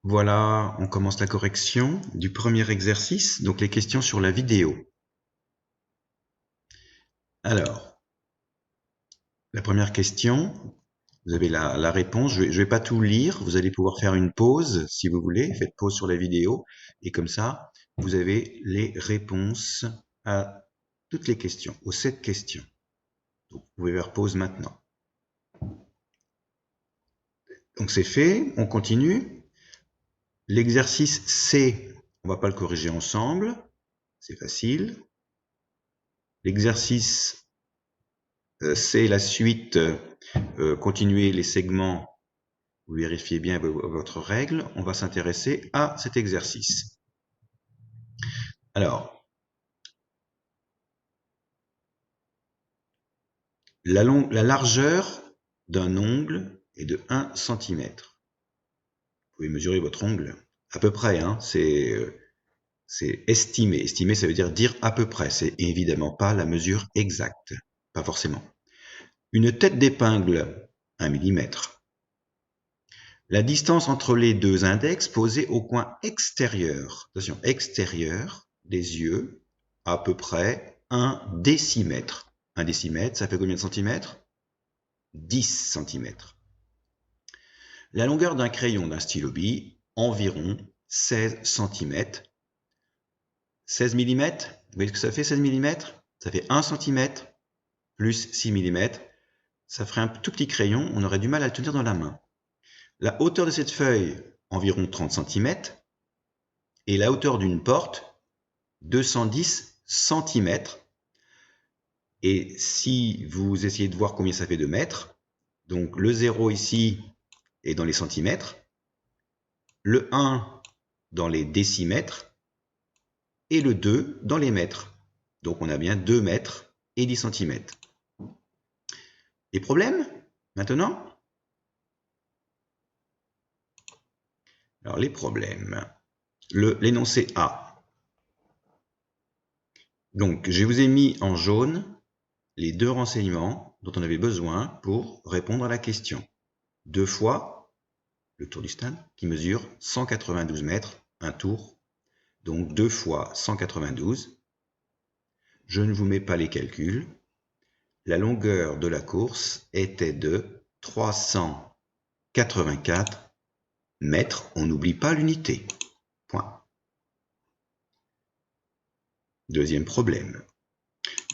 Voilà, on commence la correction du premier exercice, donc les questions sur la vidéo. Alors, la première question, vous avez la réponse. Je vais pas tout lire, vous allez pouvoir faire une pause si vous voulez. Faites pause sur la vidéo et comme ça, vous avez les réponses à toutes les questions, aux 7 questions. Donc, vous pouvez faire pause maintenant. Donc c'est fait, on continue. L'exercice C, on va pas le corriger ensemble, c'est facile. L'exercice C, la suite, continuer les segments, vous vérifiez bien votre règle. On va s'intéresser à cet exercice. Alors, la largeur d'un ongle est de 1 cm. Vous pouvez mesurer votre ongle à peu près, hein, c'est estimé. Estimer, ça veut dire à peu près. C'est évidemment pas la mesure exacte, pas forcément. Une tête d'épingle, 1 mm. La distance entre les deux index posés au coin extérieur, attention, extérieur des yeux, à peu près 1 décimètre. 1 décimètre, ça fait combien de centimètres? 10 centimètres. La longueur d'un crayon d'un stylo bille, environ 16 cm. 16 mm, vous voyez ce que ça fait 16 mm? Ça fait 1 cm plus 6 mm. Ça ferait un tout petit crayon, on aurait du mal à le tenir dans la main. La hauteur de cette feuille, environ 30 cm. Et la hauteur d'une porte, 210 cm. Et si vous essayez de voir combien ça fait de mètres, donc le 0 ici est dans les centimètres, le 1 dans les décimètres, et le 2 dans les mètres. Donc on a bien 2 mètres et 10 cm. Les problèmes, maintenant? Alors les problèmes. L'énoncé A. Donc je vous ai mis en jaune les deux renseignements dont on avait besoin pour répondre à la question. 2 fois le tour du stade qui mesure 192 mètres, un tour. Donc 2 fois 192. Je ne vous mets pas les calculs. La longueur de la course était de 384 mètres. On n'oublie pas l'unité. Point. Deuxième problème.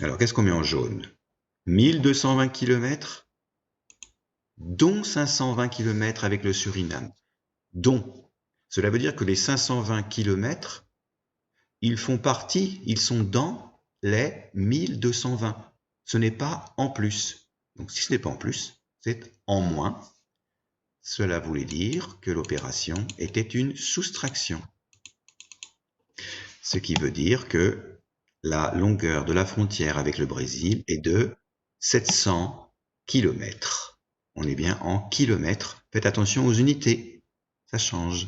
Alors, qu'est-ce qu'on met en jaune? 1220 km, dont 520 km avec le Suriname. Dont. Cela veut dire que les 520 km, ils font partie, ils sont dans les 1220. Ce n'est pas en plus. Donc, si ce n'est pas en plus, c'est en moins. Cela voulait dire que l'opération était une soustraction. Ce qui veut dire que la longueur de la frontière avec le Brésil est de 700 km. On est bien en kilomètres. Faites attention aux unités, ça change.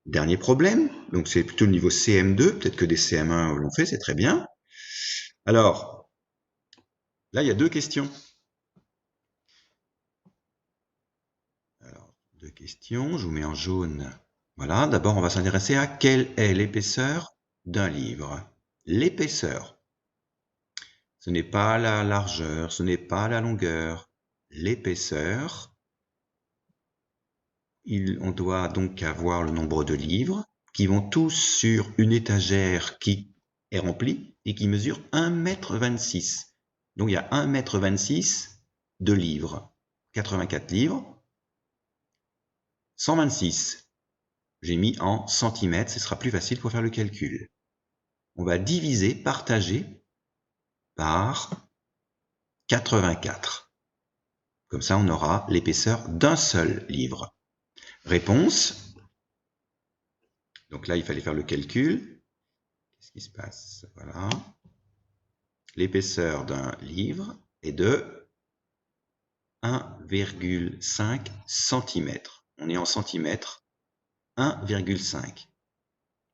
Dernier problème, donc c'est plutôt le niveau CM2, peut-être que des CM1 l'ont fait, c'est très bien. Alors, là il y a deux questions. Alors, deux questions, je vous mets en jaune. Voilà, d'abord on va s'intéresser à quelle est l'épaisseur d'un livre. L'épaisseur. Ce n'est pas la largeur, ce n'est pas la longueur. L'épaisseur, on doit donc avoir le nombre de livres qui vont tous sur une étagère qui est remplie et qui mesure 1,26 m. Donc il y a 1,26 m de livres. 84 livres. 126. J'ai mis en centimètres, ce sera plus facile pour faire le calcul. On va diviser, partager par 84. Comme ça, on aura l'épaisseur d'un seul livre. Réponse. Donc là, il fallait faire le calcul. Qu'est-ce qui se passe? Voilà. L'épaisseur d'un livre est de 1,5 cm. On est en centimètres. 1,5.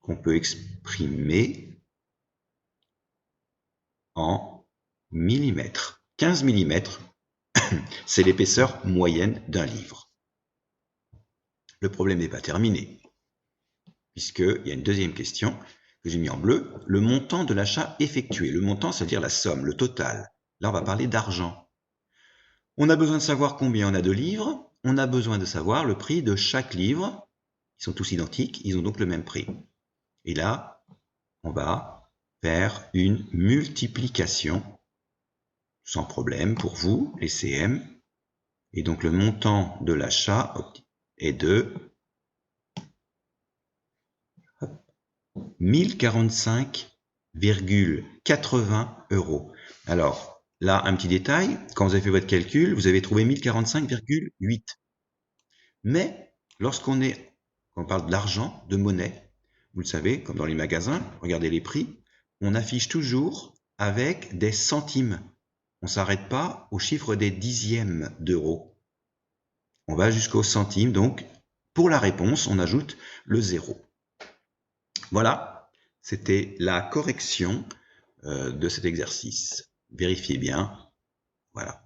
Qu'on peut exprimer en millimètres. 15 mm c'est l'épaisseur moyenne d'un livre. Le problème n'est pas terminé, puisqu'il y a une deuxième question que j'ai mis en bleu, le montant de l'achat effectué. Le montant, c'est-à-dire la somme, le total. Là, on va parler d'argent. On a besoin de savoir combien on a de livres, on a besoin de savoir le prix de chaque livre. Ils sont tous identiques, ils ont donc le même prix. Et là, on va faire une multiplication, sans problème pour vous, les CM. Et donc le montant de l'achat est de 1045,80 €. Alors, là, un petit détail, quand vous avez fait votre calcul, vous avez trouvé 1045,8. Mais, lorsqu'on parle de l'argent, de monnaie, vous le savez, comme dans les magasins, regardez les prix, on affiche toujours avec des centimes. On ne s'arrête pas au chiffre des dixièmes d'euros. On va jusqu'au centime, donc, pour la réponse, on ajoute le 0. Voilà, c'était la correction de cet exercice. Vérifiez bien. Voilà.